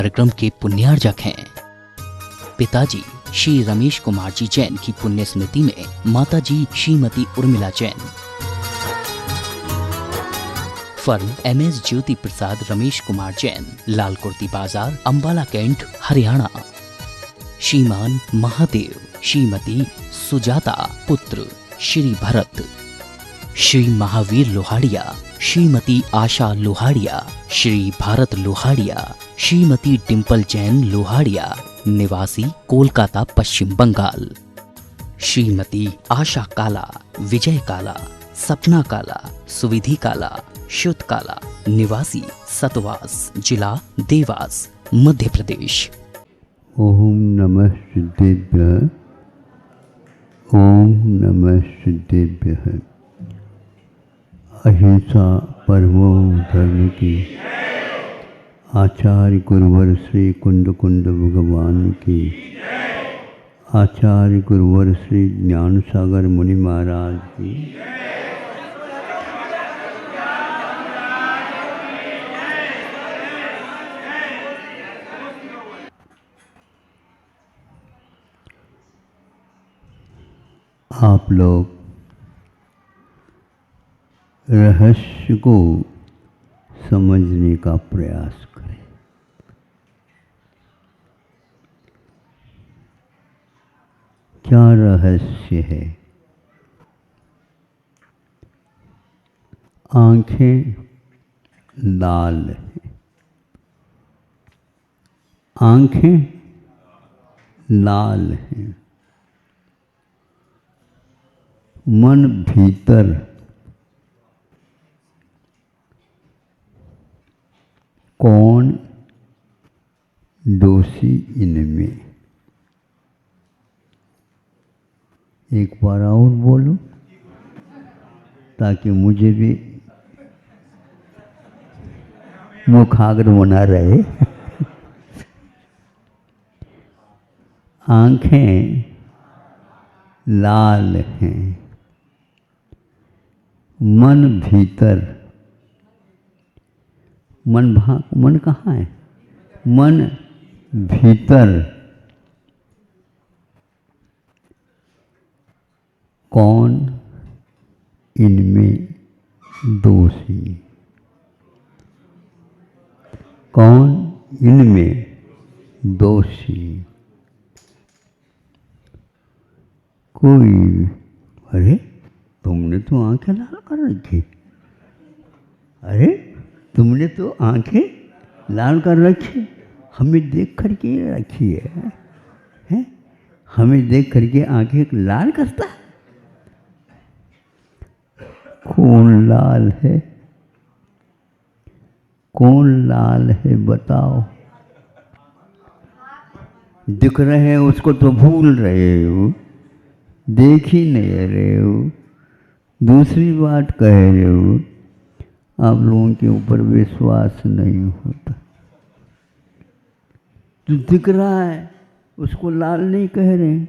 परिक्रम के पुण्यार्जक हैं। पिताजी श्री रमेश कुमार जी जैन की पुण्य स्मृति में माताजी श्रीमती उर्मिला जैन। फर्म MS ज्योति प्रसाद रमेश कुमार जैन, लाल कुर्ती बाजार, अंबाला कैंट, हरियाणा। श्रीमान महादेव, श्रीमती सुजाता, पुत्र श्री भरत। श्री महावीर लोहाड़िया, श्रीमती आशा लोहाड़िया, श्री भारत लोहाड़िया, श्रीमती डिम्पल जैन लोहाड़िया, निवासी कोलकाता, पश्चिम बंगाल। श्रीमती आशा काला, विजय काला, सपना काला, सुविधि काला, शुद्ध काला, निवासी सतवास, जिला देवास, मध्य प्रदेश। ओम नमः सिद्धेभ्यः, ओम नमः सिद्धेभ्यः। अहिंसा परमो धर्म की, आचार्य गुरुवर श्री कुंद कुंद भगवान की, आचार्य गुरुवर श्री ज्ञान सागर मुनि महाराज की, आप लोग रहस्य को समझने का प्रयास करें। क्या रहस्य है? आंखें लाल हैं, आंखें लाल हैं, मन भीतर कौन दोषी इनमें? एक बार और बोलो ताकि मुझे भी मुखाग्र बना रहे। आंखें लाल हैं, मन भीतर, मन कहाँ है? मन भीतर कौन इनमें दोषी? कौन इनमें दोषी? कोई, अरे तुमने तो आंखें लाल कर रखी, अरे तुमने तो आंखें लाल कर रखी, हमें देख करके रखी है? हमें देख करके आंखें लाल करता है? कौन लाल है? कौन लाल है बताओ? दिख रहे हैं उसको तो भूल रहे हो, देख ही नहीं रहे हो, दूसरी बात कह रहे हो, आप लोगों के ऊपर विश्वास नहीं होता। जो दिख रहा है उसको लाल नहीं कह रहे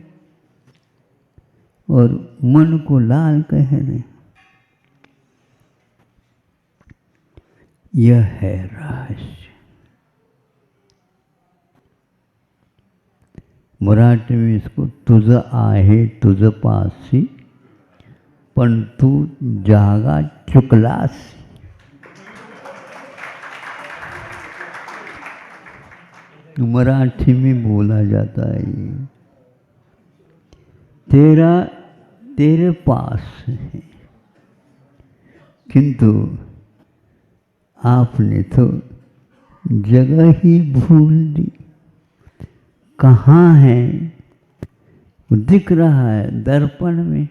और मन को लाल कह रहे। यह है रहस्य। मराठी में इसको तुझ आहे तुझ पासी पण तू जागा चुकलास। मराठी में बोला जाता है ये, तेरा तेरे पास है किंतु आपने तो जगह ही भूल दी। कहाँ है? वो दिख रहा है दर्पण में,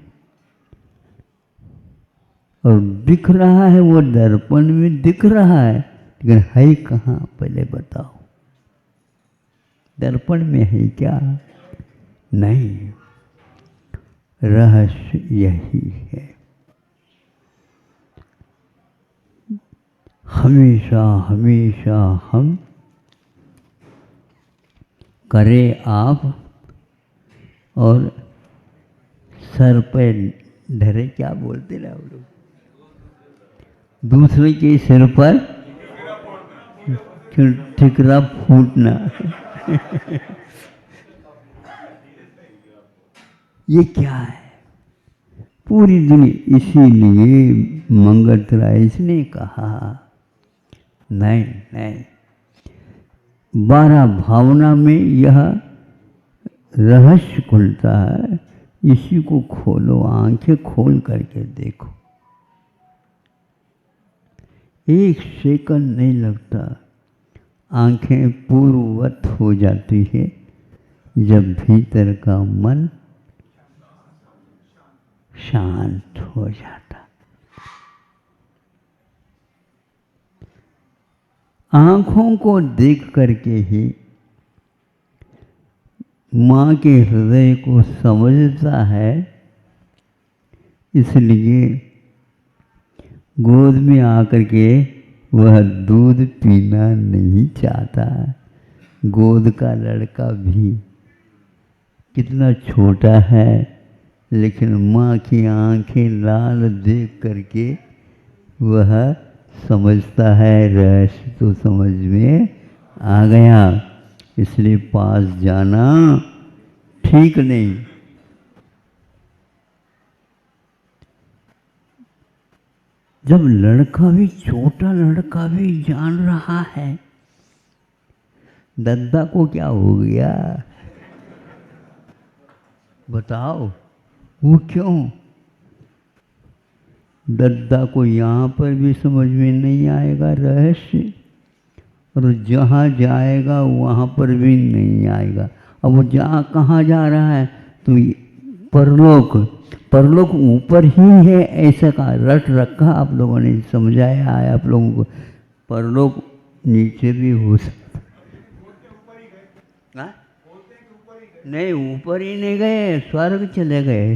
और दिख रहा है वो दर्पण में दिख रहा है, लेकिन है कहाँ पहले बताओ? दर्पण में है क्या? नहीं। रहस्य यही है। हमेशा हमेशा हम करें आप और सर पे धरे, क्या बोलते ना लोग, दूसरे के सिर पर फिर ठिकरा फूटना। ये क्या है? पूरी दुनिया, इसीलिए मंगलराय ने कहा नहीं नहीं, 12 भावना में यह रहस्य खुलता है, इसी को खोलो, आंखें खोल करके देखो। 1 सेकंड नहीं लगता, आंखें पूर्ववत हो जाती है जब भीतर का मन शांत हो जाता। आंखों को देख करके ही माँ के हृदय को समझता है, इसलिए गोद में आकर के वह दूध पीना नहीं चाहता। गोद का लड़का भी कितना छोटा है, लेकिन माँ की आंखें लाल देख करके वह समझता है, रहस्य तो समझ में आ गया, इसलिए पास जाना ठीक नहीं। जब लड़का भी, छोटा लड़का भी जान रहा है दद्दा को क्या हो गया, बताओ वो क्यों? दद्दा को यहाँ पर भी समझ में नहीं आएगा रहस्य, और जहाँ जाएगा वहाँ पर भी नहीं आएगा। अब वो कहाँ जा रहा है? तो परलोक, परलोक ऊपर ही है, ऐसा का रट रखा आप लोगों ने, समझाया है आप लोगों को। परलोक नीचे भी हो सकता। नहीं, ऊपर ही नहीं गए, स्वर्ग चले गए,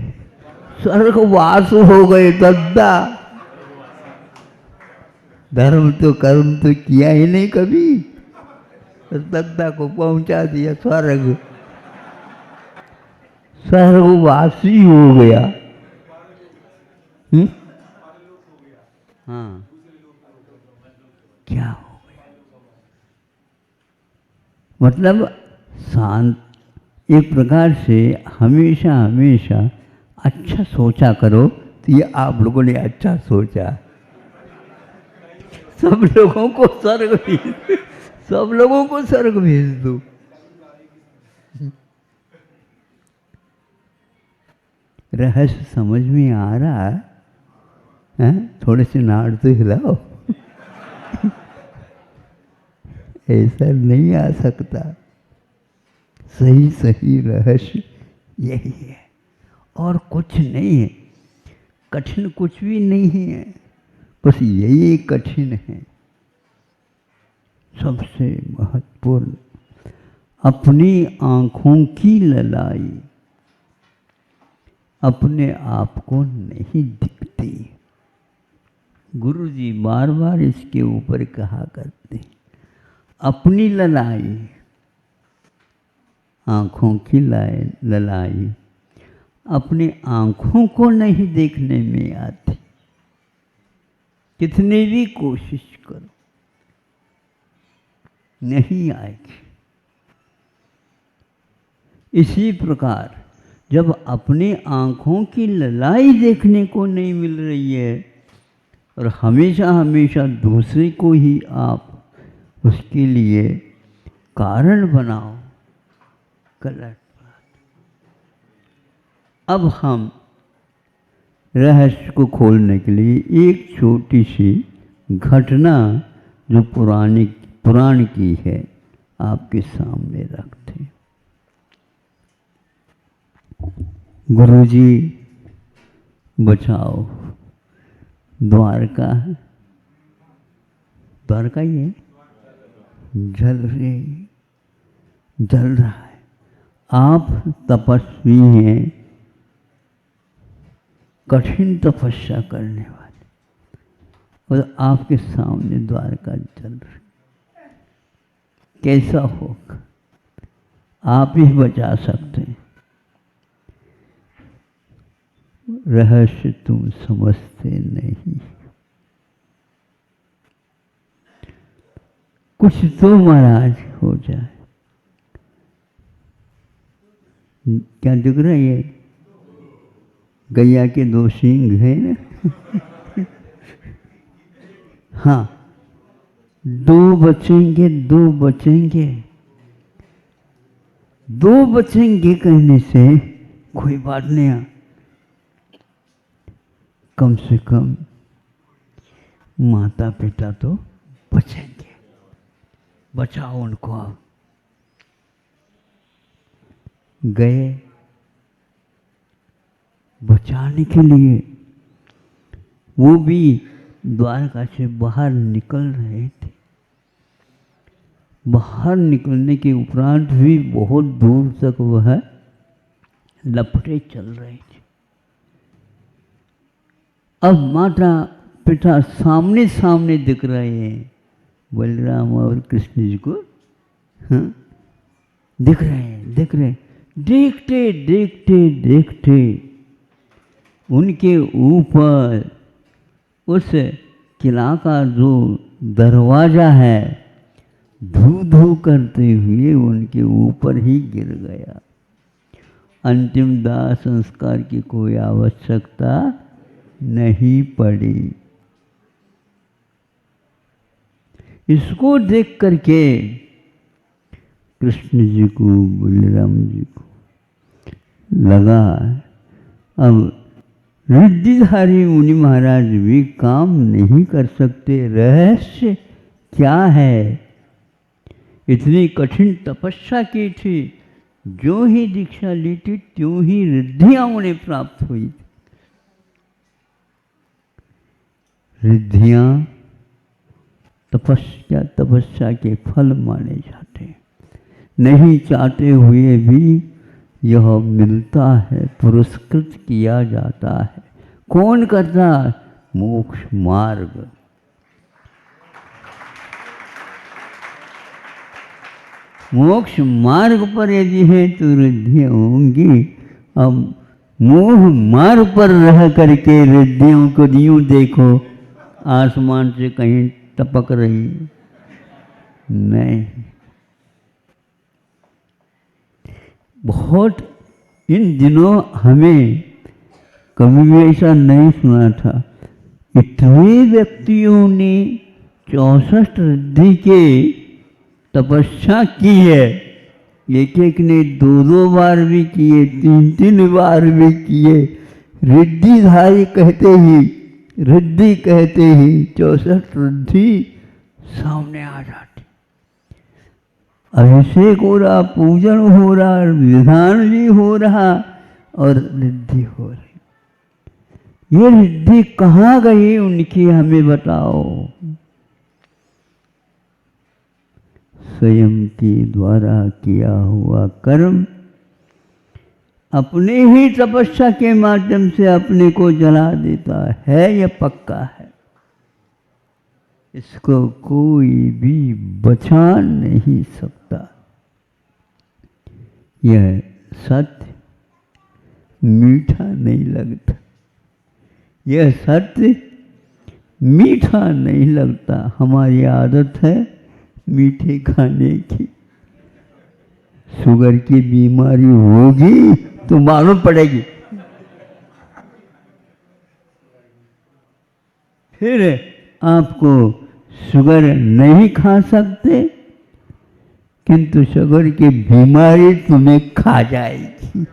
स्वर्ग वास हो गए दद्दा। धर्म तो कर्म तो किया ही नहीं कभी, दद्दा को पहुंचा दिया स्वर्ग, स्वर्गवासी हो गया। हाँ, क्या हो गया? मतलब शांत, एक प्रकार से हमेशा हमेशा अच्छा सोचा करो। तो ये आप लोगों ने अच्छा सोचा, सब लोगों को स्वर्ग भेज, सब लोगों को स्वर्ग भेज दो। रहस्य समझ में आ रहा है? थोड़े से नाड़ तो हिलाओ। ऐसा नहीं आ सकता। सही सही रहस्य यही है, और कुछ नहीं है, कठिन कुछ भी नहीं है, बस यही कठिन है। सबसे महत्वपूर्ण अपनी आंखों की ललाई अपने आप को नहीं दिखती। गुरु जी बार बार इसके ऊपर कहा करते, अपनी ललाई, आँखों की ललाई अपनी आँखों को नहीं देखने में आती, कितनी भी कोशिश करो नहीं आएगी। इसी प्रकार जब अपनी आँखों की ललाई देखने को नहीं मिल रही है और हमेशा हमेशा दूसरे को ही आप उसके लिए कारण बनाओ, गलत बात। अब हम रहस्य को खोलने के लिए एक छोटी सी घटना जो पुराण की है आपके सामने रखते हैं। गुरुजी बचाओ, द्वारका ही है, जल रहा है। आप तपस्वी हैं, कठिन तपस्या करने वाले, और आपके सामने द्वारका जल रही, कैसा होगा? आप ही बचा सकते हैं। रहस्य तुम समझते नहीं। कुछ तो महाराज हो जाए। क्या दिख रहा है? ये गैया के 2 सींग है ना। हाँ, 2 बचेंगे, 2 बचेंगे, 2 बचेंगे कहने से कोई बात नहीं, कम से कम माता पिता तो बचेंगे। बचाओ उनको। आप गए बचाने के लिए, वो भी द्वारका से बाहर निकल रहे थे। बाहर निकलने के उपरांत भी बहुत दूर तक वह लपटे चल रहे थे। अब माता पिता सामने सामने दिख रहे हैं, बलराम और कृष्ण जी को। हाँ, दिख रहे हैं, दिख रहे हैं। देखते देखते देखते उनके ऊपर उस किला का जो दरवाजा है धू धू करते हुए उनके ऊपर ही गिर गया। अंतिम दाह संस्कार की कोई आवश्यकता नहीं पड़ी। इसको देख करके कृष्ण जी को, बलराम जी को लगा अब रिद्धिधारी मुनि महाराज भी काम नहीं कर सकते। रहस्य क्या है? इतनी कठिन तपस्या की थी, जो ही दीक्षा ली थी त्यों ही रिद्धियां उन्हें प्राप्त हुई। रिद्धियां तपस्या के फल माने जाते हैं। नहीं चाहते हुए भी यह मिलता है, पुरस्कृत किया जाता है। कौन करता? मोक्ष मार्ग। मोक्ष मार्ग पर यदि है तो रिद्धियां होंगी। अब मोह मार्ग पर रह करके रिद्धियों को यूं देखो आसमान से कहीं टपक रही, नहीं। बहुत इन दिनों हमें कभी भी ऐसा नहीं सुना था। इतने व्यक्तियों ने 64 रिद्धि के तपस्या की है। एक एक ने 2-2 बार भी किए, 3-3 बार भी किए। रिद्धिधारी कहते ही, रिद्धि कहते ही 64 रिद्धि सामने आ जाती। अभिषेक हो रहा, पूजन हो रहा, विधान भी हो रहा और रिद्धि हो रही। ये रिद्धि कहाँ गई उनकी, हमें बताओ। स्वयं के द्वारा किया हुआ कर्म अपने ही तपस्या के माध्यम से अपने को जला देता है, यह पक्का है। इसको कोई भी बचा नहीं सकता। यह सत्य मीठा नहीं लगता, यह सत्य मीठा नहीं लगता। हमारी आदत है मीठे खाने की। शुगर की बीमारी होगी तो मालूम पड़ेगी। फिर आपको शुगर नहीं खा सकते, किंतु शुगर की बीमारी तुम्हें खा जाएगी।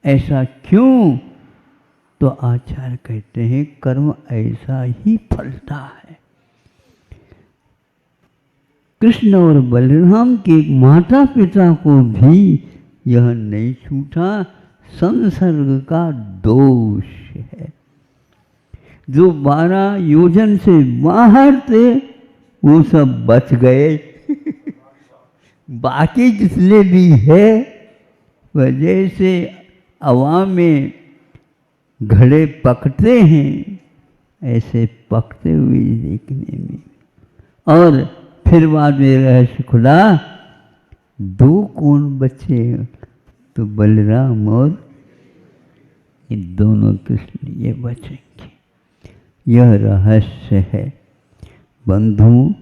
ऐसा क्यों? तो आचार्य कहते हैं कर्म ऐसा ही फलता है। कृष्ण और बलराम के माता पिता को भी यह नहीं छूटा, संसर्ग का दोष है। जो 12 योजन से बाहर थे वो सब बच गए। बाकी जितने भी है वह जैसे हवा में घड़े पकते हैं ऐसे पकते हुए देखने में। और फिर बाद में रहस्य खुला, 2 कौन बचे? तो बलराम और इन दोनों कृष्ण ये बचेंगे। यह रहस्य है। बंधुओं,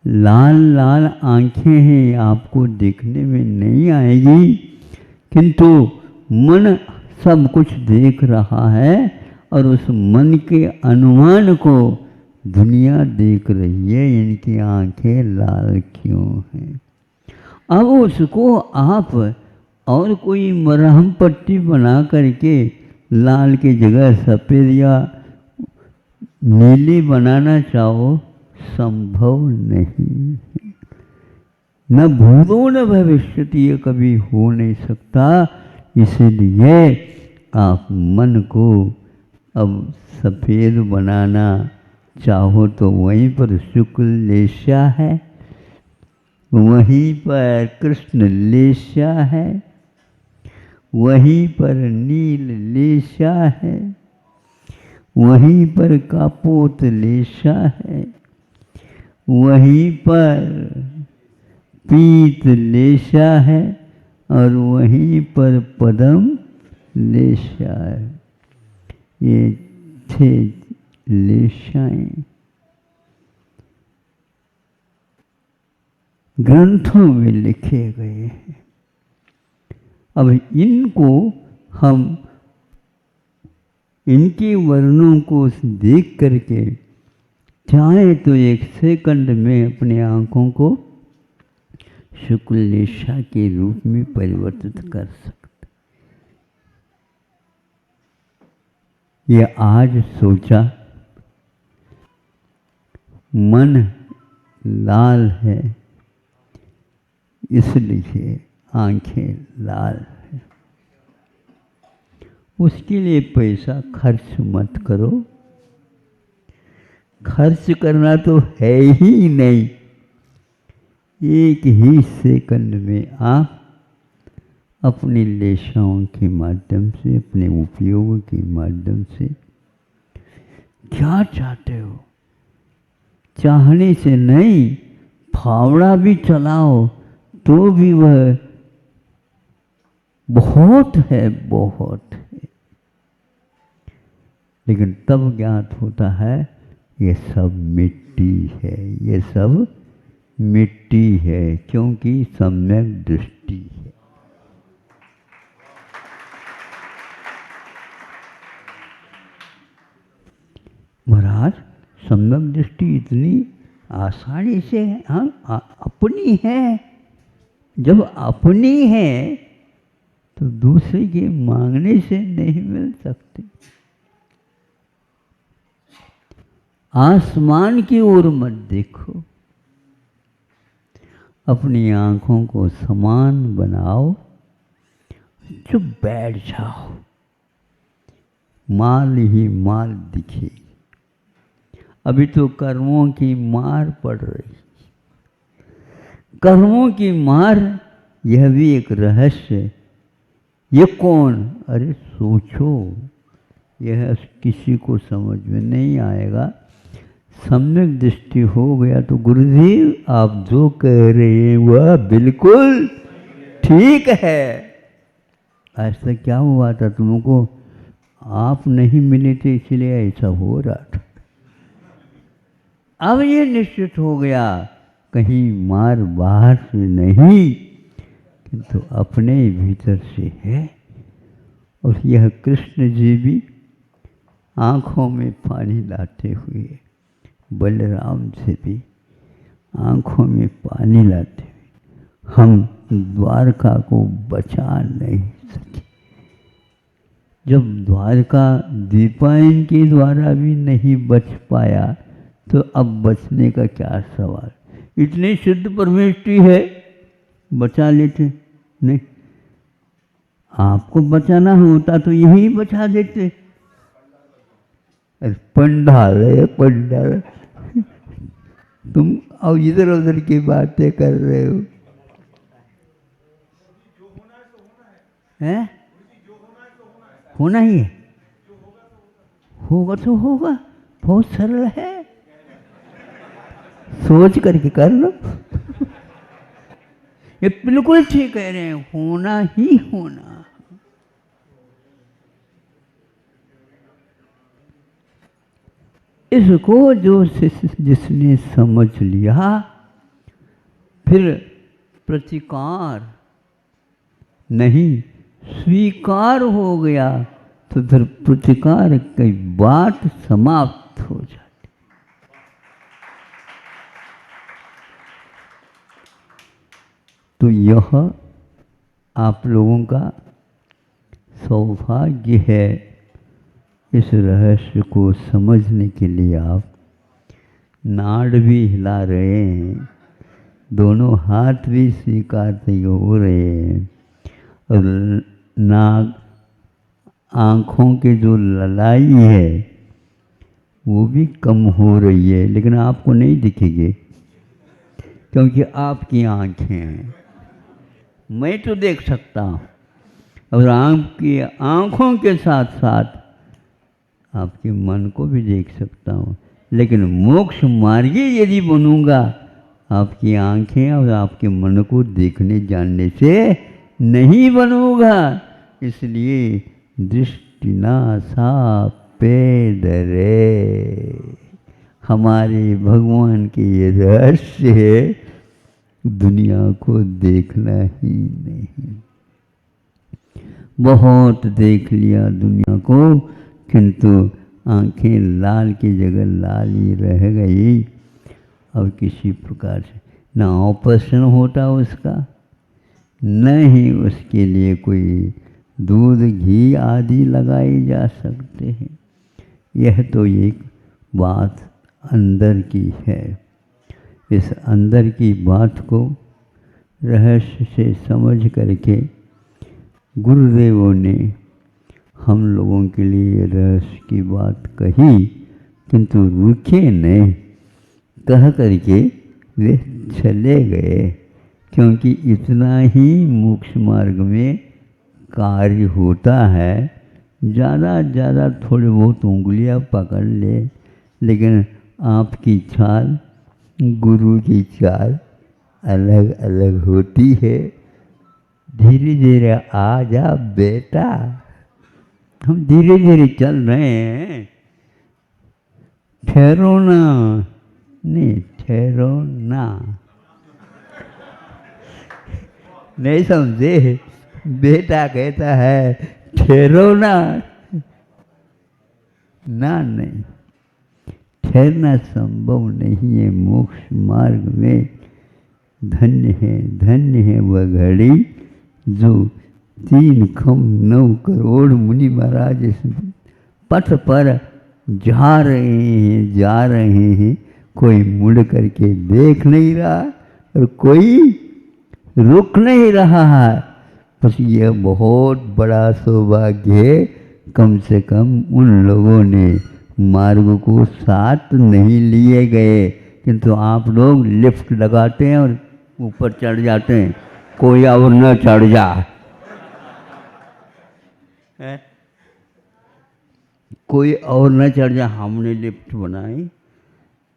लाल लाल आंखें हैं, आपको देखने में नहीं आएगी, किंतु मन सब कुछ देख रहा है और उस मन के अनुमान को दुनिया देख रही है। इनकी आंखें लाल क्यों हैं? अब उसको आप और कोई मरहम पट्टी बना करके लाल की जगह सफ़ेद या नीली बनाना चाहो, संभव नहीं है। न भूतो न भविष्यति, ये कभी हो नहीं सकता। इसलिए आप मन को अब सफ़ेद बनाना चाहो तो वहीं पर शुक्ल लेशा है, वहीं पर कृष्ण लेशा है, वहीं पर नील लेशा है, वहीं पर कापोत लेशा है, वहीं पर पीत लेशा है और वहीं पर पदम लेशा है। ये 6 लेशाएं ग्रंथों में लिखे गए हैं। अब इनको हम इनके वर्णों को देख करके चाहे तो 1 सेकंड में अपने आँखों को शुक्ल लेशा के रूप में परिवर्तित कर सकते। ये आज सोचा, मन लाल है इसलिए आंखें लाल है। उसके लिए पैसा खर्च मत करो, खर्च करना तो है ही नहीं। 1 ही सेकंड में आप अपनी लेशाओं के माध्यम से, अपने उपयोग के माध्यम से क्या चाहते हो, चाहने से नहीं, फावड़ा भी चलाओ तो भी वह बहुत है, बहुत है। लेकिन तब ज्ञात होता है ये सब मिट्टी है, ये सब मिट्टी है, क्योंकि सम्यक दृष्टि है। महाराज, सम्यक दृष्टि इतनी आसानी से अपनी है। जब अपनी है तो दूसरे के मांगने से नहीं मिल सकती। आसमान की ओर मत देखो, अपनी आंखों को समान बनाओ, चुप बैठ जाओ, माल ही माल दिखेगी। अभी तो कर्मों की मार पड़ रही, कर्मों की मार, यह भी एक रहस्य। ये कौन? अरे सोचो, यह किसी को समझ में नहीं आएगा। सम्यक दृष्टि हो गया तो गुरुदेव आप जो कह रहे हैं वह बिल्कुल ठीक है। ऐसा क्या हुआ था तुमको? आप नहीं मिले थे इसलिए ऐसा हो रहा था। अब ये निश्चित हो गया, कहीं मार बाहर से नहीं किंतु अपने भीतर से है। और यह कृष्ण जी भी आँखों में पानी लाते हुए, बलराम से भी आँखों में पानी लाते हुए, हम द्वारका को बचा नहीं सके। जब द्वारका दीपायन के द्वारा भी नहीं बच पाया तो अब बचने का क्या सवाल। इतनी शुद्ध परमेष्टि है, बचा लेते नहीं। आपको बचाना होता तो यही बचा देते। पंडाल है पंडाल, तुम अब इधर उधर की बातें कर रहे हो। हैं? होना ही है, होगा तो होगा, बहुत सरल है, सोच करके कर लो। ये बिल्कुल ठीक कह रहे हैं, होना ही होना। इसको जो जिसने समझ लिया, फिर प्रतिकार नहीं स्वीकार हो गया, तो फिर प्रतिकार की बात समाप्त हो जाती। तो यह आप लोगों का सौभाग्य है, इस रहस्य को समझने के लिए आप नाड़ भी हिला रहे हैं, दोनों हाथ भी स्वीकारते हो रहे हैं, और नाक आँखों की जो ललाई है वो भी कम हो रही है, लेकिन आपको नहीं दिखेगी क्योंकि आपकी आँखें हैं। मैं तो देख सकता हूँ, और आपकी आँखों के साथ साथ आपके मन को भी देख सकता हूँ, लेकिन मोक्ष मार्गी यदि बनूंगा, आपकी आँखें और आपके मन को देखने जानने से नहीं बनूंगा। इसलिए दृष्टि नासा पेदरे, हमारे भगवान के ये रहस्य है, दुनिया को देखना ही नहीं। बहुत देख लिया दुनिया को, किंतु आंखें लाल की जगह लाल ही रह गई। अब किसी प्रकार से न ऑपरेशन होता उसका, न ही उसके लिए कोई दूध घी आदि लगाए जा सकते हैं। यह तो एक बात अंदर की है। इस अंदर की बात को रहस्य से समझ करके गुरुदेवों ने हम लोगों के लिए रहस्य की बात कही, किंतु रुके नहीं, कह करके वे चले गए, क्योंकि इतना ही मोक्ष मार्ग में कार्य होता है। ज़्यादा थोड़े बहुत उंगलियां पकड़ ले, लेकिन आपकी चाल गुरु की चाल अलग अलग होती है। धीरे धीरे आ जा बेटा, हम धीरे धीरे चल रहे हैं, ठहरो ना, नहीं ठहरो ना, नहीं समझे? बेटा कहता है ठहरो ना, ना नहीं, ठहरना संभव नहीं है मोक्ष मार्ग में। धन्य है वह घड़ी जो 3,9 करोड़ मुनि महाराज इस पथ पर जा रहे हैं, कोई मुड़ करके देख नहीं रहा और कोई रुक नहीं रहा है। बस यह बहुत बड़ा सौभाग्य है, कम से कम उन लोगों ने मार्ग को साथ नहीं लिए गए, किंतु आप लोग लिफ्ट लगाते हैं और ऊपर चढ़ जाते हैं, कोई और न चढ़ जा। कोई और न चढ़ जा, हमने लिफ्ट बनाई,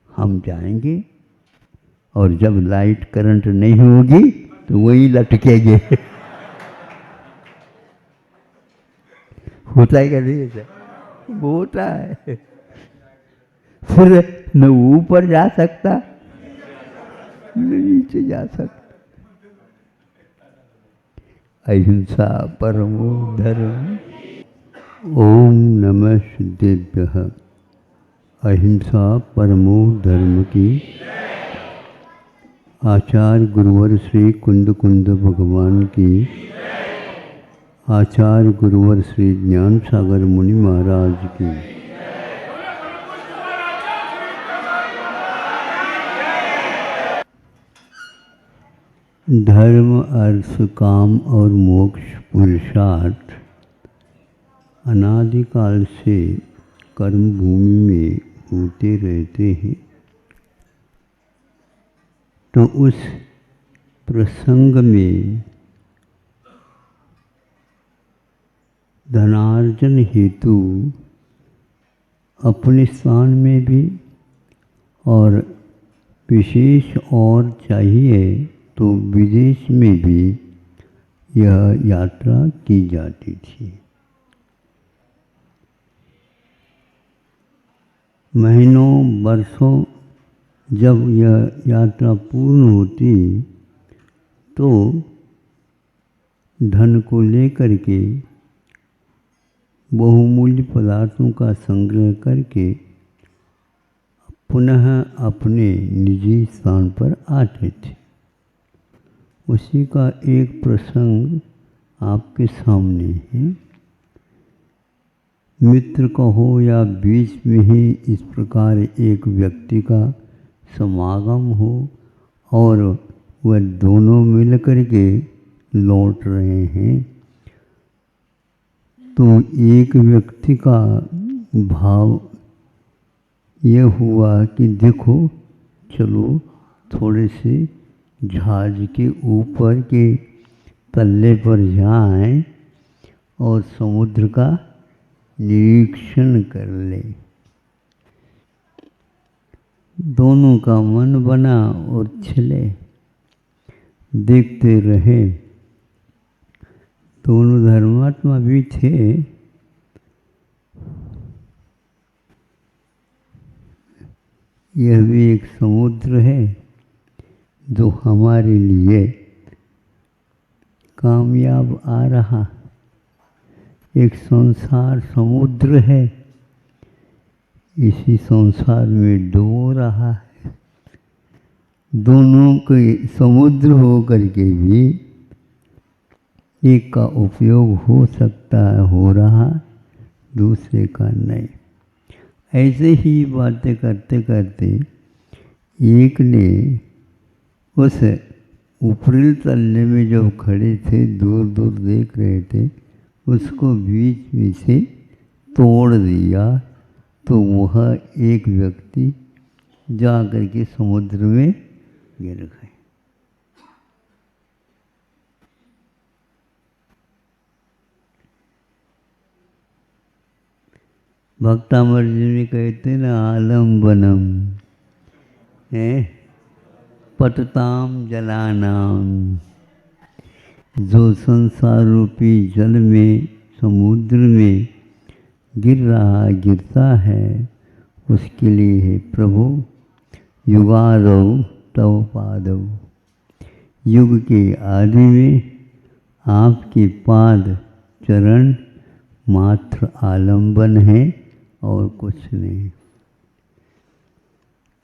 हम जाएंगे, और जब लाइट करंट नहीं होगी तो वही लटकेंगे। होता है क्या? नहीं ऐसा होता है। फिर न ऊपर जा सकता न नीचे जा सकता। अहिंसा परमो धर्म। ओम नमः सिद्धेभ्यः। अहिंसा परमो धर्म की आचार्य गुरुवर श्री कुंद भगवान की, आचार्य गुरुवर श्री ज्ञान सागर मुनि महाराज की। धर्म अर्थ काम और मोक्ष पुरुषार्थ अनादिकाल से कर्म भूमि में होते रहते हैं। तो उस प्रसंग में धनार्जन हेतु अपने स्थान में भी और विशेष और चाहिए तो विदेश में भी यह यात्रा की जाती थी। महीनों वर्षों जब यह यात्रा पूर्ण होती तो धन को लेकर के बहुमूल्य पदार्थों का संग्रह करके पुनः अपने निजी स्थान पर आते थे। उसी का एक प्रसंग आपके सामने है। मित्र कहो या बीच में ही इस प्रकार एक व्यक्ति का समागम हो और वह दोनों मिल कर के लौट रहे हैं, तो एक व्यक्ति का भाव यह हुआ कि देखो चलो थोड़े से जहाज के ऊपर के तल्ले पर जाएं और समुद्र का निरीक्षण कर ले। दोनों का मन बना और चले, देखते रहे। दोनों धर्मात्मा भी थे। यह भी एक समुद्र है जो हमारे लिए कामयाब आ रहा। एक संसार समुद्र है, इसी संसार में डूब रहा है। दोनों के समुद्र हो करके भी एक का उपयोग हो सकता है, हो रहा, दूसरे का नहीं। ऐसे ही बातें करते करते एक ने उस ऊपरी तल्ले में जब खड़े थे, दूर दूर देख रहे थे, उसको बीच में से तोड़ दिया तो वह एक व्यक्ति जा कर के समुद्र में गिर गए। भक्तामर जी में कहते ना, आलम्बनम है पतताम जलानाम। जो संसार रूपी जल में, समुद्र में गिरता है, उसके लिए है प्रभु युगादव तव पादव। युग के आदि में आपके पाद चरण मात्र आलंबन है और कुछ नहीं।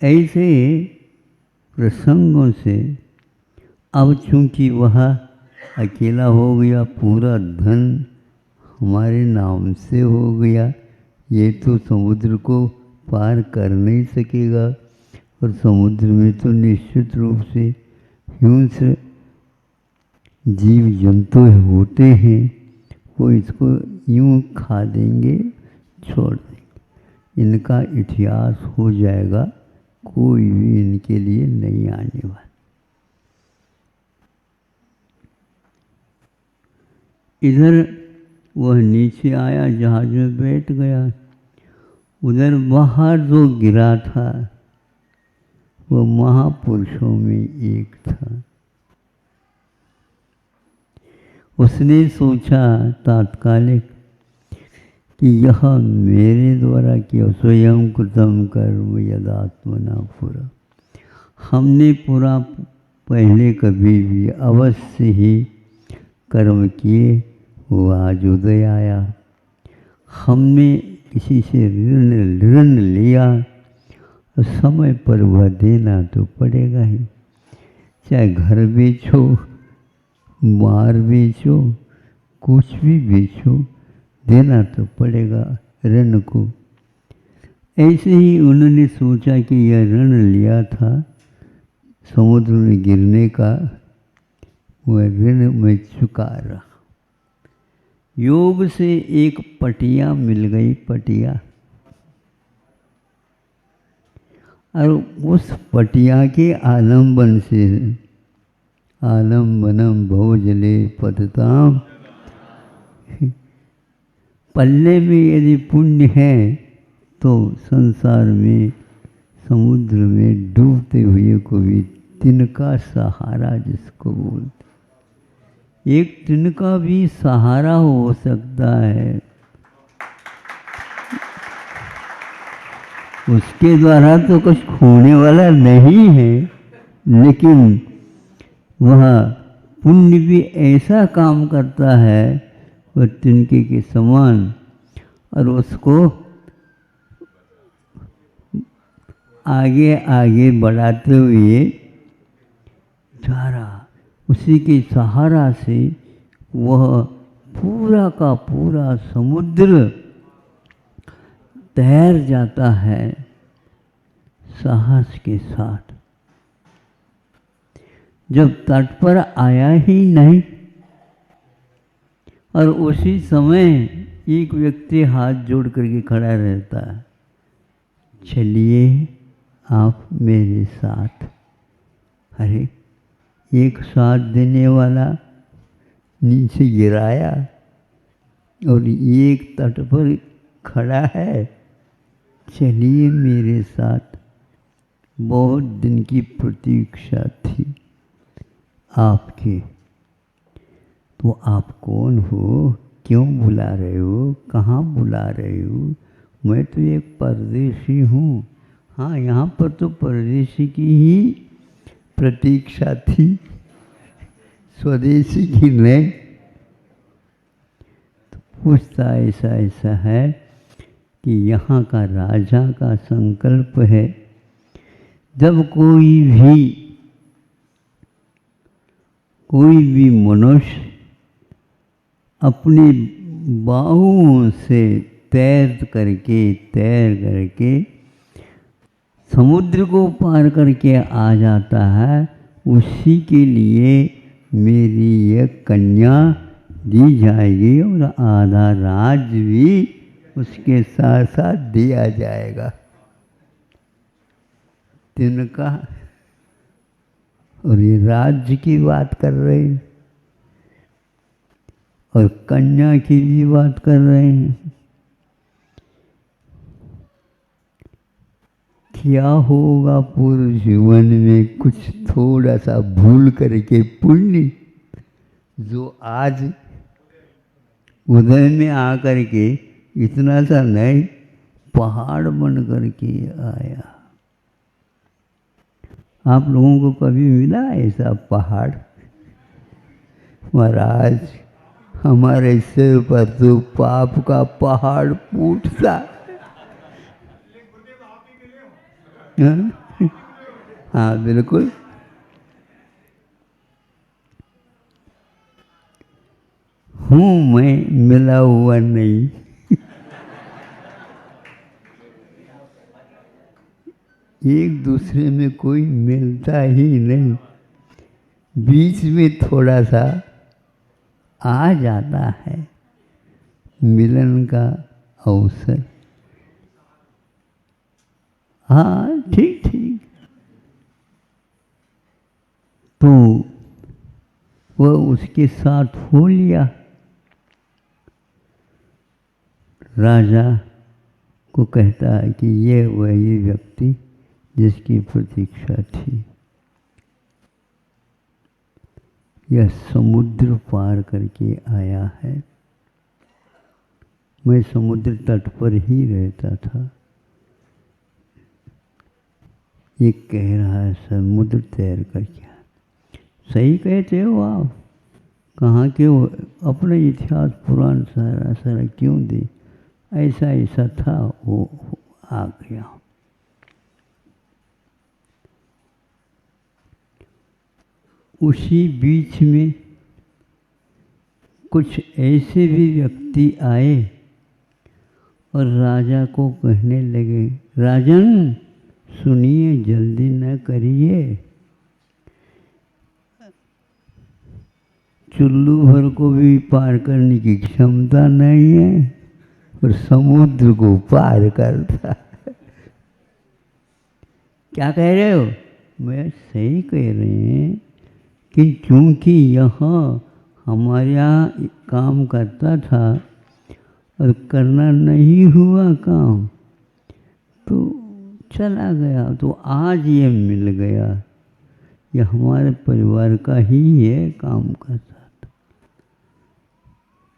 ऐसे प्रसंगों से अब चूंकि वह अकेला हो गया, पूरा धन हमारे नाम से हो गया, ये तो समुद्र को पार कर नहीं सकेगा। और समुद्र में तो निश्चित रूप से हिंस्र जीव जंतु होते हैं, वो इसको यूँ खा देंगे, छोड़ देंगे। इनका इतिहास हो जाएगा, कोई भी इनके लिए नहीं आने वाला। इधर वह नीचे आया, जहाज में बैठ गया। उधर बाहर जो गिरा था वह महापुरुषों में एक था। उसने सोचा तात्कालिक कि यह मेरे द्वारा किया, स्वयं कृतम कर्म यदात्मना पुरा। हमने पूरा पहले कभी भी अवश्य ही कर्म किए, वो आज उदय आया। हमने किसी से ऋण लिया, समय पर वह देना तो पड़ेगा ही। चाहे घर बेचो, मार बेचो, कुछ भी बेचो, देना तो पड़ेगा ऋण को। ऐसे ही उन्होंने सोचा कि यह ऋण लिया था समुद्र में गिरने का, वह ऋण में चुका रहा। योग से एक पटिया मिल गई, पटिया। और उस पटिया के आलम्बन से, आलम्बनम भवजले पतताम, पल्ले में यदि पुण्य है तो संसार में, समुद्र में डूबते हुए को भी तिनका सहारा जिसको बोलते, एक तिनका भी सहारा हो सकता है। उसके द्वारा तो कुछ खोने वाला नहीं है, लेकिन वह पुण्य भी ऐसा काम करता है वह तिनके के समान, और उसको आगे आगे बढ़ाते हुए जा रहा। उसी के सहारा से वह पूरा का पूरा समुद्र तैर जाता है साहस के साथ। जब तट पर आया ही नहीं, और उसी समय एक व्यक्ति हाथ जोड़ करके खड़ा रहता है, चलिए आप मेरे साथ। अरे एक साथ देने वाला नीचे गिराया और एक तट पर खड़ा है, चलिए मेरे साथ। बहुत दिन की प्रतीक्षा थी आपकी। तो आप कौन हो, क्यों बुला रहे हो, कहाँ बुला रहे हो? मैं तो एक परदेशी हूँ। हाँ, यहाँ पर तो परदेशी की ही प्रतीक्षा थी, स्वदेशी की नहीं। तो पूछता ऐसा ऐसा है कि यहाँ का राजा का संकल्प है, जब कोई भी मनुष्य अपनी बाहुओं से तैर करके समुद्र को पार करके आ जाता है, उसी के लिए मेरी एक कन्या दी जाएगी और आधा राज्य भी उसके साथ साथ दिया जाएगा। तिनका और ये राज्य की बात कर रहे हैं और कन्या की भी बात कर रहे हैं। क्या होगा पूर्व जीवन में कुछ थोड़ा सा भूल करके पुण्य, जो आज उदय में आकर के इतना सा नहीं पहाड़ बन करके आया। आप लोगों को कभी मिला ऐसा पहाड़? महाराज, हमारे सिर पर तो पाप का पहाड़ फूटता। हाँ बिल्कुल। हूँ मैं मिला हुआ नहीं। एक दूसरे में कोई मिलता ही नहीं, बीच में थोड़ा सा आ जाता है मिलन का अवसर। हाँ ठीक ठीक। तो वह उसके साथ हो लिया। राजा को कहता है कि ये वही व्यक्ति जिसकी प्रतीक्षा थी, यह समुद्र पार करके आया है। मैं समुद्र तट पर ही रहता था। ये कह रहा है समुद्र तैर करके। सही कहते हो आप। कहाँ के हो? अपने इतिहास पुराण सारा सारा क्यों दे? ऐसा ऐसा था, वो आ गया। उसी बीच में कुछ ऐसे भी व्यक्ति आए और राजा को कहने लगे, राजन सुनिए, जल्दी न करिए, चुल्लू भर को भी पार करने की क्षमता नहीं है और समुद्र को पार करता। क्या कह रहे हो? मैं सही कह रहे हैं कि क्योंकि यहाँ हमारे यहाँ काम करता था और करना नहीं हुआ काम तो चला गया, तो आज ये मिल गया। ये हमारे परिवार का ही है काम करता था।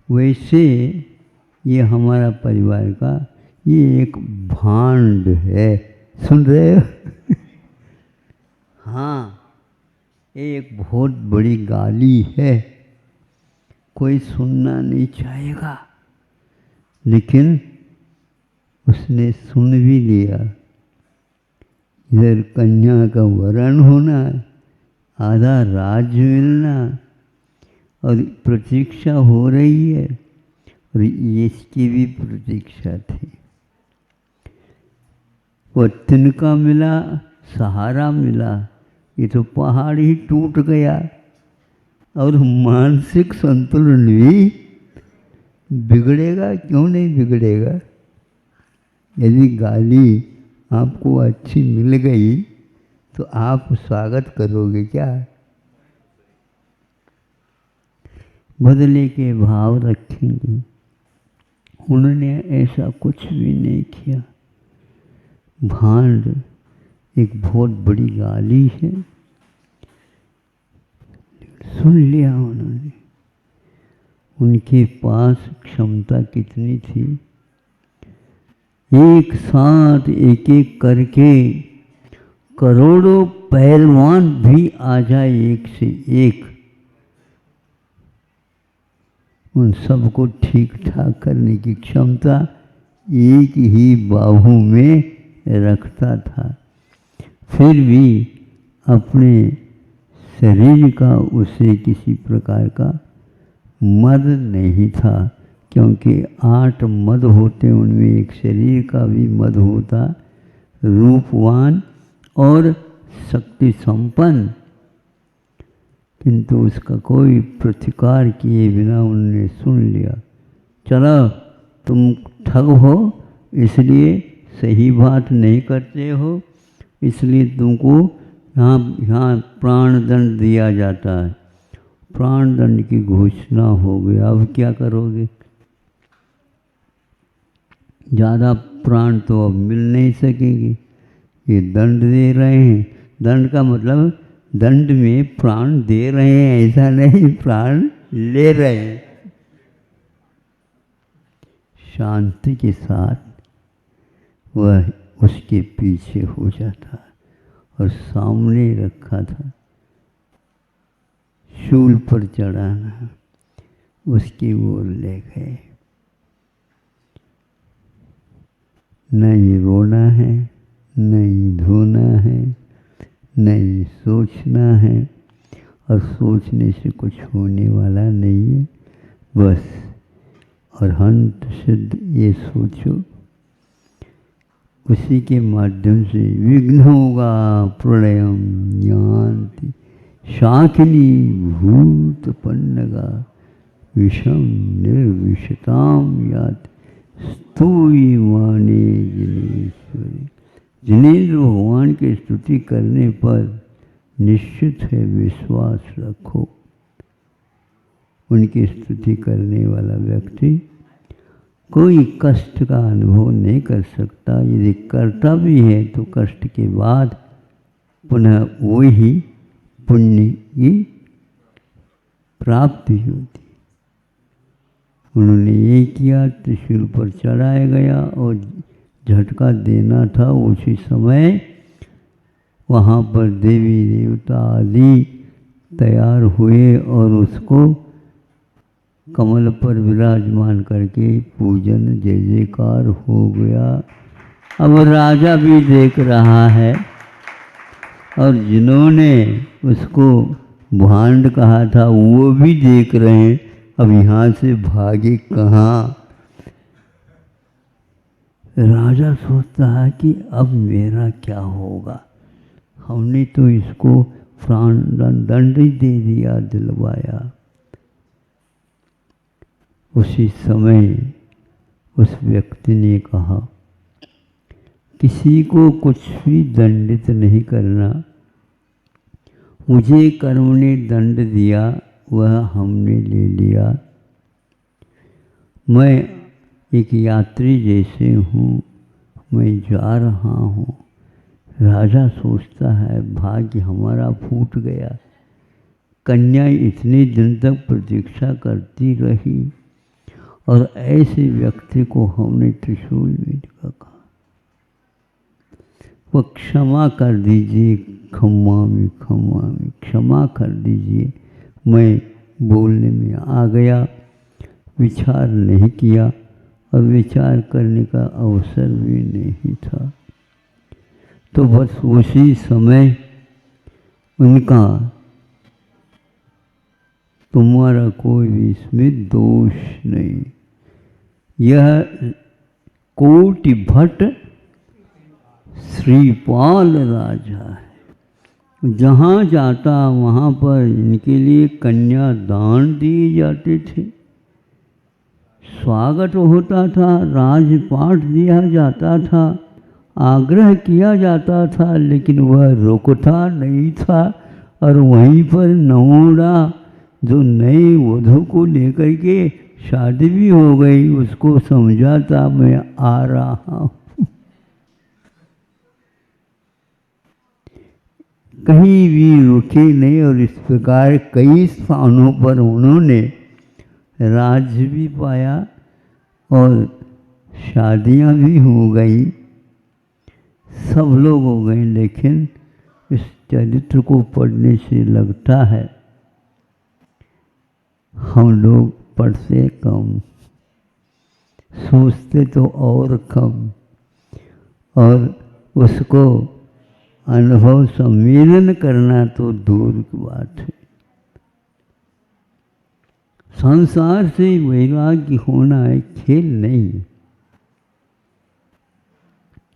वैसे ये हमारा परिवार का ये एक भांड है, सुन रहे हो? हाँ, ये एक बहुत बड़ी गाली है, कोई सुनना नहीं चाहेगा, लेकिन उसने सुन भी लिया। इधर कन्या का वरण होना, आधा राज्य मिलना, और प्रतीक्षा हो रही है, और इसकी भी प्रतीक्षा थी। वो तिनका मिला, सहारा मिला, ये तो पहाड़ ही टूट गया, और मानसिक संतुलन भी बिगड़ेगा, क्यों नहीं बिगड़ेगा? यदि गाली आपको अच्छी मिल गई तो आप स्वागत करोगे क्या? बदले के भाव रखेंगे। उन्होंने ऐसा कुछ भी नहीं किया। भांड एक बहुत बड़ी गाली है, सुन लिया उन्होंने। उनके पास क्षमता कितनी थी, एक साथ एक एक करके करोड़ों पहलवान भी आ जाए एक से एक, उन सबको ठीक ठाक करने की क्षमता एक ही बाहु में रखता था। फिर भी अपने शरीर का उसे किसी प्रकार का मद नहीं था, क्योंकि 8 मद होते, उनमें एक शरीर का भी मद होता, रूपवान और शक्ति संपन्न। किंतु उसका कोई प्रतिकार किए बिना उन्होंने सुन लिया। चलो, तुम ठग हो, इसलिए सही बात नहीं करते हो, इसलिए तुमको यहाँ प्राण दंड दिया जाता है। प्राण दंड की घोषणा हो गई। अब क्या करोगे? ज़्यादा प्राण तो अब मिल नहीं सकेंगे। ये दंड दे रहे हैं, दंड का मतलब दंड में प्राण दे रहे हैं, ऐसा नहीं प्राण ले रहे हैं। शांति के साथ वह उसके पीछे हो जाता और सामने रखा था शूल पर चढ़ाना, उसकी ओर ले गए। नहीं रोना है, नहीं धोना है, नहीं सोचना है, और सोचने से कुछ होने वाला नहीं है। बस अरहंत सिद्ध ये सोचो, उसी के माध्यम से विघ्न होगा प्रलयम यान्ति शाकिनी भूत पन्नगा विषम निर्विशताम याति स्तूयी माने जिनेश्वरी। जिनेन्द्र भगवान की स्तुति करने पर निश्चित है विश्वास रखो, उनकी स्तुति करने वाला व्यक्ति कोई कष्ट का अनुभव नहीं कर सकता। यदि करता भी है तो कष्ट के बाद पुनः वही पुण्य की प्राप्ति होती। उन्होंने ये किया, त्रिशूल पर चढ़ाया गया और झटका देना था। उसी समय वहाँ पर देवी देवता आदि तैयार हुए और उसको कमल पर विराजमान करके पूजन जय जयकार हो गया। अब राजा भी देख रहा है, और जिन्होंने उसको भांड कहा था वो भी देख रहे हैं। अब यहाँ से भागे कहाँ? राजा सोचता है कि अब मेरा क्या होगा, हमने तो इसको प्राण दंड ही दे दिया, दिलवाया। उसी समय उस व्यक्ति ने कहा, किसी को कुछ भी दंडित नहीं करना, मुझे कर्म ने दंड दिया, वह हमने ले लिया। मैं एक यात्री जैसे हूँ, मैं जा रहा हूँ। राजा सोचता है भाग्य हमारा फूट गया। कन्या इतने दिन तक प्रतीक्षा करती रही और ऐसे व्यक्ति को हमने त्रिशूल में कहा, वो क्षमा कर दीजिए, क्षमा में क्षमा कर दीजिए, मैं बोलने में आ गया, विचार नहीं किया और विचार करने का अवसर भी नहीं था। तो बस उसी समय उनका, तुम्हारा कोई भी इसमें दोष नहीं, यह कोटि भट्ट श्रीपाल राजा है। जहाँ जाता वहाँ पर इनके लिए कन्या दान दिए जाते थे, स्वागत होता था, राजपाट दिया जाता था, आग्रह किया जाता था, लेकिन वह रुकता नहीं था। और वहीं पर नवोड़ा जो नई वधू को लेकर के शादी भी हो गई, उसको समझाता मैं आ रहा हूँ। कहीं भी रुके नहीं और इस प्रकार कई स्थानों पर उन्होंने राज्य भी पाया और शादियां भी हो गई, सब लोग हो गए। लेकिन इस चरित्र को पढ़ने से लगता है हम लोग पढ़ते कम, सोचते तो और कम, और उसको अनुभव सम्मेलन करना तो दूर की बात है। संसार से वैराग्य होना एक खेल नहीं,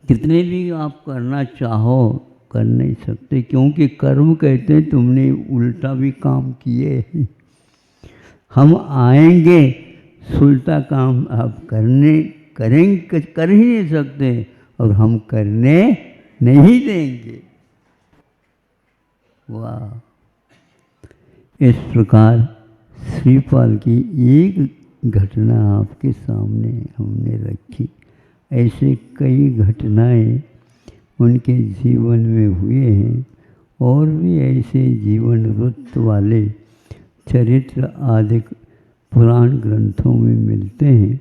कितने भी आप करना चाहो कर नहीं सकते, क्योंकि कर्म कहते हैं तुमने उल्टा भी काम किए। हम आएंगे, उल्टा काम आप करेंगे, कर ही नहीं सकते और हम करने नहीं देंगे। वाह! इस प्रकार श्रीपाल की एक घटना आपके सामने हमने रखी। ऐसे कई घटनाएं उनके जीवन में हुए हैं और भी ऐसे जीवन वृत्त वाले चरित्र आदि पुराण ग्रंथों में मिलते हैं।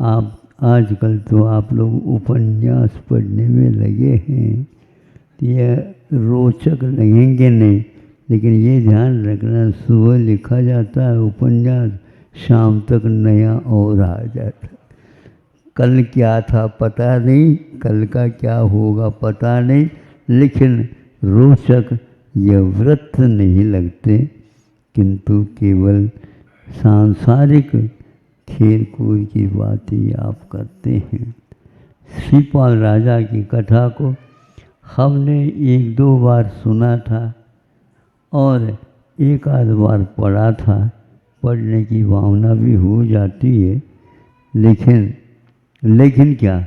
आप आजकल तो आप लोग उपन्यास पढ़ने में लगे हैं, तो यह रोचक लगेंगे नहीं, लेकिन ये ध्यान रखना सुबह लिखा जाता है उपन्यास, शाम तक नया और आ जाता है। कल क्या था पता नहीं, कल का क्या होगा पता नहीं, लेकिन रोचक ये व्रत नहीं लगते, किंतु केवल सांसारिक खेल कूद की बात ही आप करते हैं। श्रीपाल राजा की कथा को हमने एक दो बार सुना था और एक आध बार पढ़ा था, पढ़ने की भावना भी हो जाती है, लेकिन क्या,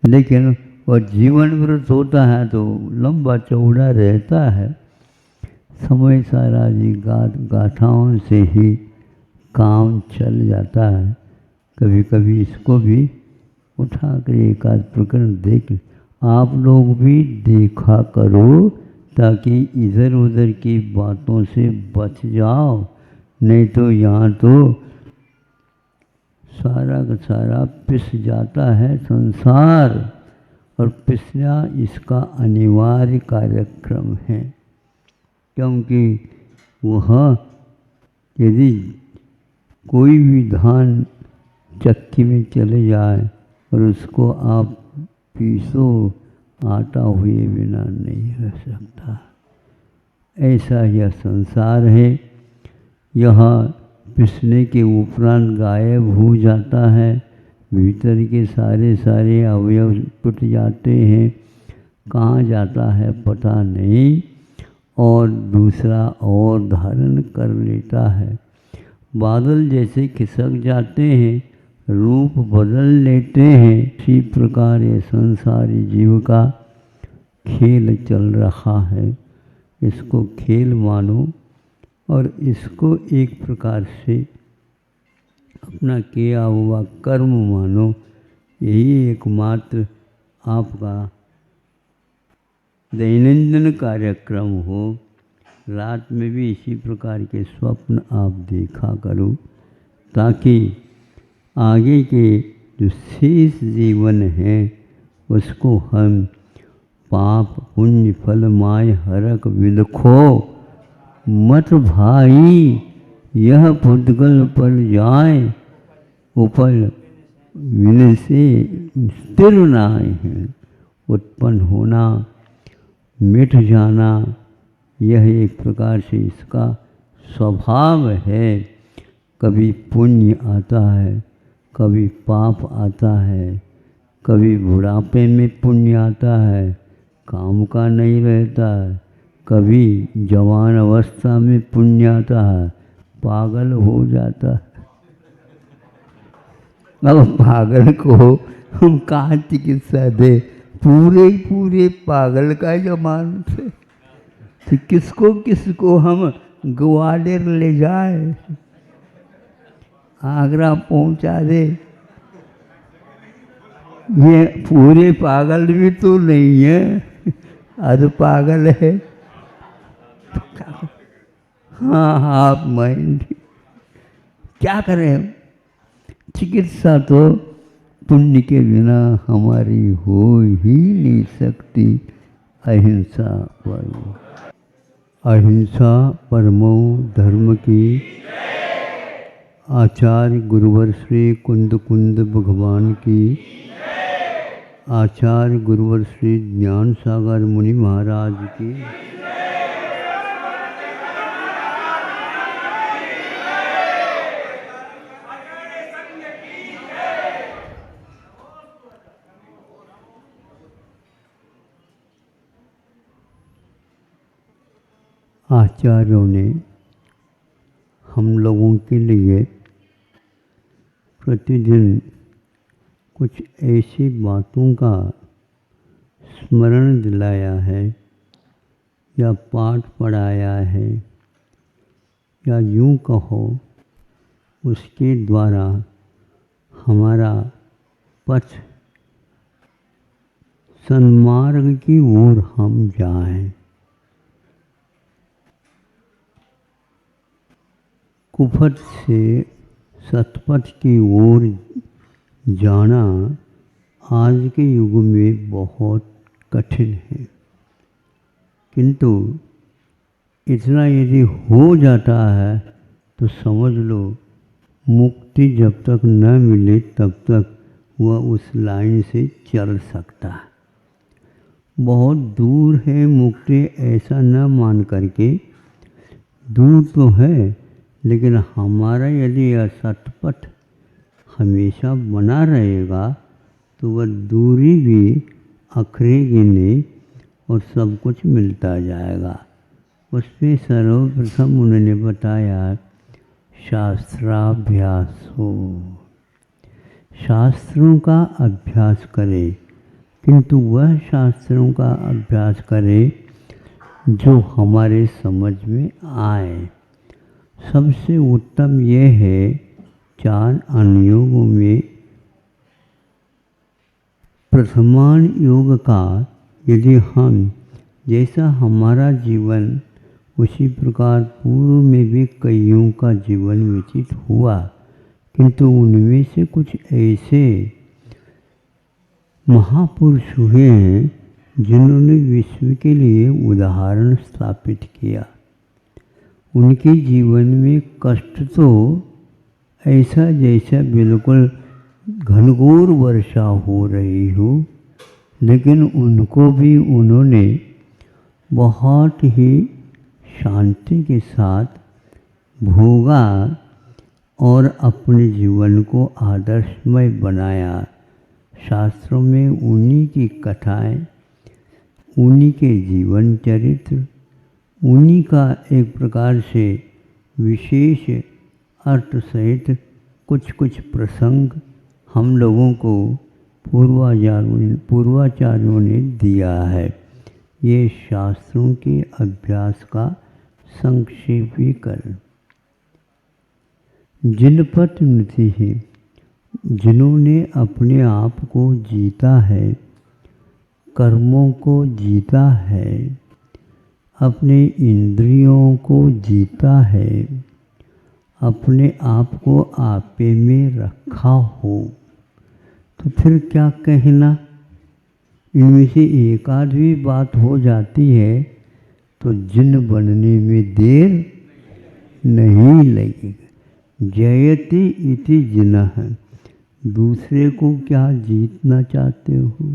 लेकिन वह जीवन व्रत होता है तो लंबा चौड़ा रहता है। समय सारा जी गाथाओं से ही काम चल जाता है। कभी कभी इसको भी उठा कर एक आध प्रकरण देख, आप लोग भी देखा करो ताकि इधर उधर की बातों से बच जाओ, नहीं तो यहाँ तो सारा का सारा पिस जाता है संसार, और पिसना इसका अनिवार्य कार्यक्रम है। क्योंकि वह यदि कोई भी धान चक्की में चले जाए और उसको आप पीसो, आटा हुए बिना नहीं रह सकता। ऐसा यह संसार है, यह पिसने के उपरांत गायब हो जाता है, भीतर के सारे अवयव टूट जाते हैं, कहाँ जाता है पता नहीं, और दूसरा और धारण कर लेता है। बादल जैसे खिसक जाते हैं, रूप बदल लेते हैं, इसी प्रकार ये संसारी जीव का खेल चल रहा है। इसको खेल मानो और इसको एक प्रकार से अपना किया हुआ कर्म मानो। यही एकमात्र आपका दैनंदिन कार्यक्रम हो। रात में भी इसी प्रकार के स्वप्न आप देखा करो, ताकि आगे के जो शेष जीवन है उसको हम पाप पुण्य फल माय हरक विलखो मत भाई यह पुद्गल पर जाए उपल विन से स्थिर नाय है। उत्पन्न होना मिट जाना यह एक प्रकार से इसका स्वभाव है। कभी पुण्य आता है, कभी पाप आता है, कभी बुढ़ापे में पुण्य आता है, काम का नहीं रहता है, कभी जवान अवस्था में पुण्य आता है, पागल हो जाता है। अब पागल को हम कहाँ चिकित्सा दे, पूरे पागल का जमान थे, तो किसको हम ग्वालियर ले जाए, आगरा पहुंचा दे। ये पूरे पागल भी तो नहीं है, अध पागल है। हाँ हाफ माइंड, क्या करें हम? चिकित्सा तो पुण्य के बिना हमारी हो ही नहीं सकती। अहिंसा परमो, अहिंसा परमो धर्म की। आचार्य गुरुवर श्री कुंद कुंद भगवान की। आचार्य गुरुवर श्री ज्ञान सागर मुनि महाराज की। आचार्यों ने हम लोगों के लिए प्रतिदिन कुछ ऐसी बातों का स्मरण दिलाया है या पाठ पढ़ाया है, या यूँ कहो उसके द्वारा हमारा पथ सन्मार्ग की ओर हम जाएं। कुपथ से सतपथ की ओर जाना आज के युग में बहुत कठिन है, किंतु इतना यदि हो जाता है तो समझ लो मुक्ति जब तक न मिले तब तक वह उस लाइन से चल सकता है। बहुत दूर है मुक्ति ऐसा न मान करके, दूर तो है, लेकिन हमारा यदि यह सतपथ हमेशा बना रहेगा तो वह दूरी भी अखरेगी नहीं और सब कुछ मिलता जाएगा। उसमें सर्वप्रथम उन्होंने बताया शास्त्राभ्यास हो, शास्त्रों का अभ्यास करें, किंतु वह शास्त्रों का अभ्यास करें जो हमारे समझ में आए। सबसे उत्तम यह है, 4 अनुयोगों में प्रथमान योग का यदि हम, जैसा हमारा जीवन उसी प्रकार पूर्व में भी कईयों का जीवन व्यतीत हुआ, किंतु उनमें से कुछ ऐसे महापुरुष हुए हैं जिन्होंने विश्व के लिए उदाहरण स्थापित किया। उनके जीवन में कष्ट तो ऐसा जैसा बिल्कुल घनघोर वर्षा हो रही हो, लेकिन उनको भी उन्होंने बहुत ही शांति के साथ भोगा और अपने जीवन को आदर्शमय बनाया। शास्त्रों में उन्हीं की कथाएं, उन्हीं के जीवन चरित्र, उन्हीं का एक प्रकार से विशेष अर्थ सहित कुछ कुछ प्रसंग हम लोगों को पूर्वाचार्यों ने दिया है। ये शास्त्रों के अभ्यास का संक्षेपीकरण। जिनपत नृति है, जिन्होंने अपने आप को जीता है, कर्मों को जीता है, अपने इंद्रियों को जीता है, अपने आप को आपे में रखा हो, तो फिर क्या कहना। इनमें से एक आध भी बात हो जाती है तो जिन बनने में देर नहीं लगेगा। जयति इति जिनः, दूसरे को क्या जीतना चाहते हो।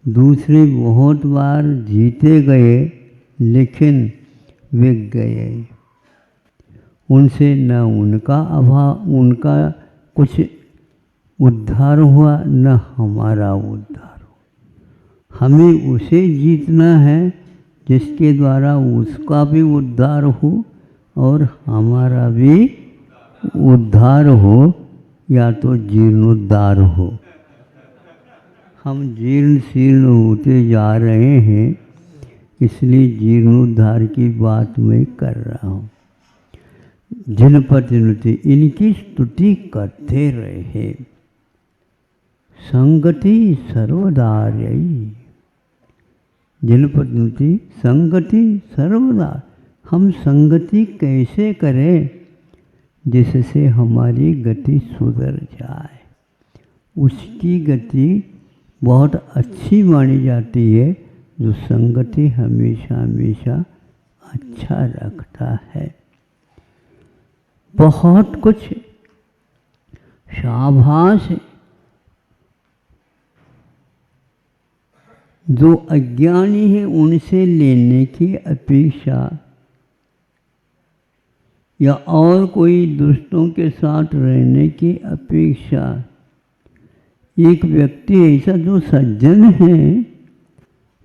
दूसरे बहुत बार जीते गए लेकिन वे गए, उनसे न उनका कुछ उद्धार हुआ न हमारा उद्धार हुआ। हमें उसे जीतना है जिसके द्वारा उसका भी उद्धार हो और हमारा भी उद्धार हो, या तो जीर्णोद्धार हो। हम जीर्ण शीर्ण होते जा रहे हैं, इसलिए जीर्णोद्धार की बात मैं कर रहा हूँ। जिनपति इनकी स्तुति करते रहे। संगति सर्वदार्यई, जिनपति संगति सर्वदा। हम संगति कैसे करें जिससे हमारी गति सुधर जाए। उसकी गति बहुत अच्छी मानी जाती है जो संगति हमेशा हमेशा अच्छा रखता है। बहुत कुछ शाबाश जो अज्ञानी है उनसे लेने की अपेक्षा, या और कोई दुष्टों के साथ रहने की अपेक्षा, एक व्यक्ति ऐसा जो सज्जन है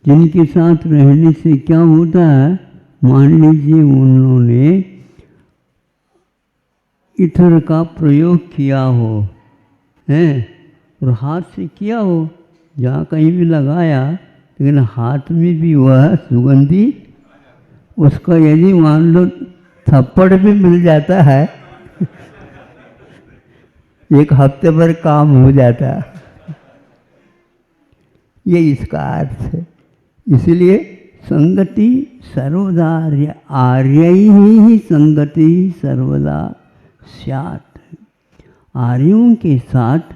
जिनके साथ रहने से क्या होता है। मान लीजिए उन्होंने इत्र का प्रयोग किया हो, हैं, और हाथ से किया हो, जहाँ कहीं भी लगाया, लेकिन हाथ में भी वह सुगंधी, उसका यदि मान लो थप्पड़ भी मिल जाता है एक हफ्ते भर काम हो जाता है। ये इसका अर्थ है। इसलिए संगति सर्वदार्य, आर्य ही संगति सर्वदा स्यात्। आर्यों के साथ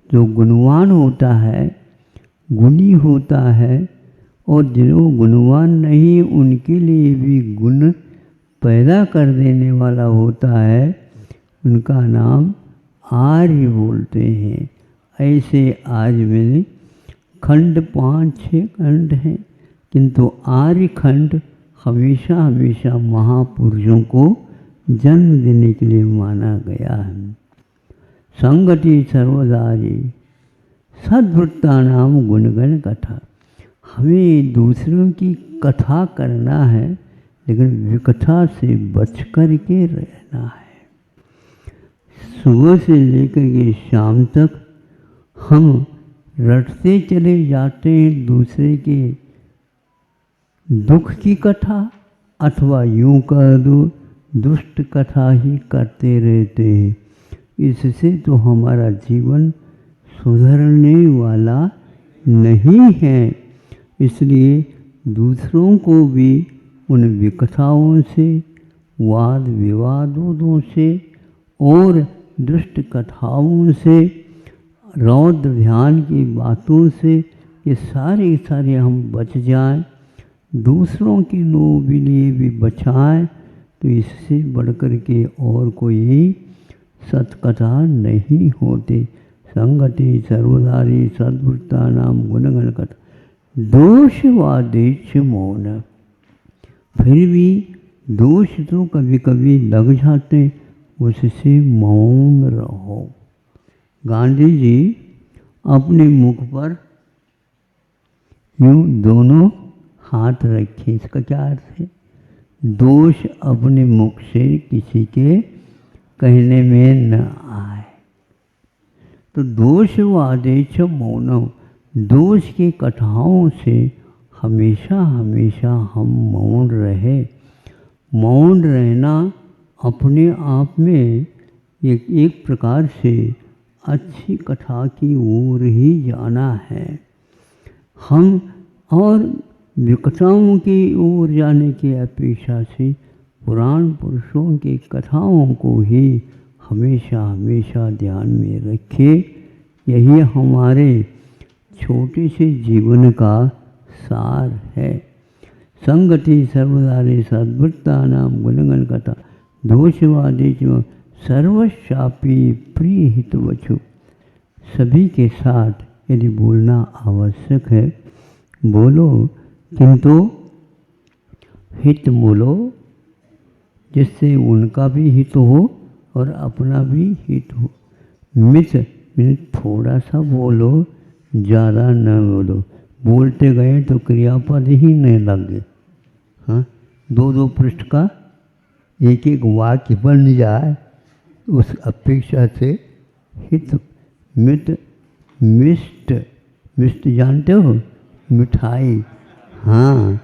जो गुणवान होता है, गुणी होता है, और जो गुणवान नहीं उनके लिए भी गुण पैदा कर देने वाला होता है, उनका नाम आर्य बोलते हैं। ऐसे आज में खंड 5-6 खंड हैं, किंतु आर्य खंड हमेशा हमेशा महापुरुषों को जन्म देने के लिए माना गया है। संगति सर्वदारी सद्वृत्ता नाम गुणगण कथा। हमें दूसरों की कथा करना है, लेकिन विकथा से बच कर के रहना है। सुबह से लेकर के शाम तक हम रटते चले जाते हैं दूसरे के दुख की कथा, अथवा यूँ कह दो दुष्ट कथा ही करते रहते हैं। इससे तो हमारा जीवन सुधरने वाला नहीं है। इसलिए दूसरों को भी उन विकथाओं से, वाद विवादों से और दुष्ट कथाओं से, रौद्र ध्यान की बातों से, ये सारे सारे हम बच जाएं, दूसरों के लिए भी बचाएं, तो इससे बढ़कर के और कोई सत्कथा नहीं होती। संगति सर्वदारी सद्वृत्ता नाम गुणगण कथा। दोषवादेश मौन। फिर भी दोष तो कभी कभी लग जाते, उससे मौन रहो। गांधी जी अपने मुख पर यूँ दोनों हाथ रखे। इसका क्या अर्थ है? दोष अपने मुख से किसी के कहने में न आए। तो दोषवादेश मौनम, दोष की कथाओं से हमेशा हमेशा हम मौन रहे। मौन रहना अपने आप में एक प्रकार से अच्छी कथा की ओर ही जाना है। हम और विकथाओं की ओर जाने की अपेक्षा से पुराण पुरुषों की कथाओं को ही हमेशा हमेशा ध्यान में रखिए। यही हमारे छोटे से जीवन का सार है। संगति सर्वदारे सद्वृत्ता नाम गुणगण कथा दोषवादी सर्वशापी प्रिय हितवचु। सभी के साथ यदि बोलना आवश्यक है बोलो, किंतु हित बोलो जिससे उनका भी हित हो और अपना भी हित हो। मित थोड़ा सा बोलो, ज़्यादा न बोलो। बोलते गए तो क्रियापद ही नहीं लगे। हाँ, 2-2 पृष्ठ का एक एक वाक्य बन जाए, उस अपेक्षा से हित मित मिष्ट। मिष्ट जानते हो? मिठाई। हाँ,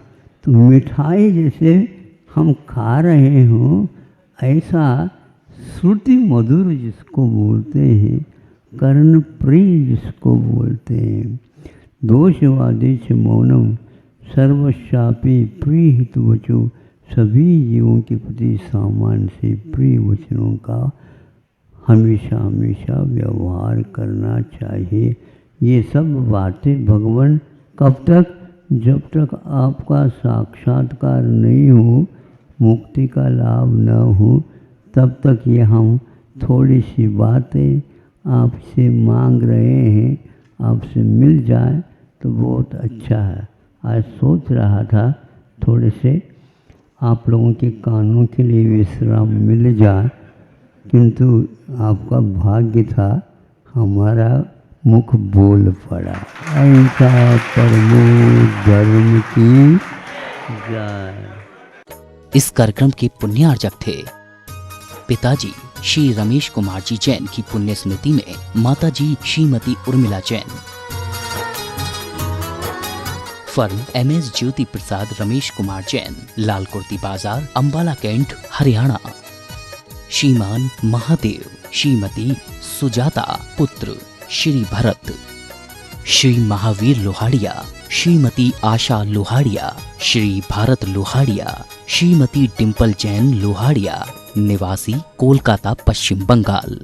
तो मिठाई जैसे हम खा रहे हों, ऐसा श्रुति मधुर जिसको बोलते हैं, कर्ण प्रिय जिसको बोलते हैं। दोषवादी से मौनम सर्वशापी प्रिय हितवचो। सभी जीवों के प्रति सामान्य से प्रिय वचनों का हमेशा हमेशा व्यवहार करना चाहिए। ये सब बातें भगवान कब तक? जब तक आपका साक्षात्कार नहीं हो, मुक्ति का लाभ न हो, तब तक ये हम थोड़ी सी बातें आपसे मांग रहे हैं। आपसे मिल जाए तो बहुत अच्छा है। आज सोच रहा था थोड़े से आप लोगों के कानों के लिए विश्राम मिल जाए, किंतु आपका भाग्य था हमारा मुख बोल पड़ा। ऐसा परमो धर्म की जय। इस कार्यक्रम के पुण्यार्जक थे पिताजी श्री रमेश कुमार जी जैन की पुण्य स्मृति में माताजी श्रीमती उर्मिला जैन। फर्म MS ज्योति प्रसाद रमेश कुमार जैन, लालकुर्ती बाजार, अंबाला कैंट, हरियाणा। श्रीमान महादेव, श्रीमती सुजाता, पुत्र श्री भरत। श्री महावीर लोहाड़िया, श्रीमती आशा लोहाड़िया, श्री भारत लोहाड़िया, श्रीमती डिम्पल जैन लोहाड़िया, निवासी कोलकाता, पश्चिम बंगाल।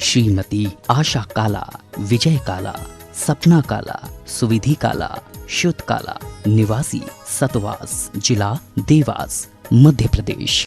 श्रीमती आशा काला, विजय काला, सपना काला, सुविधि काला, शुद्ध काला, निवासी सतवास, जिला देवास, मध्य प्रदेश।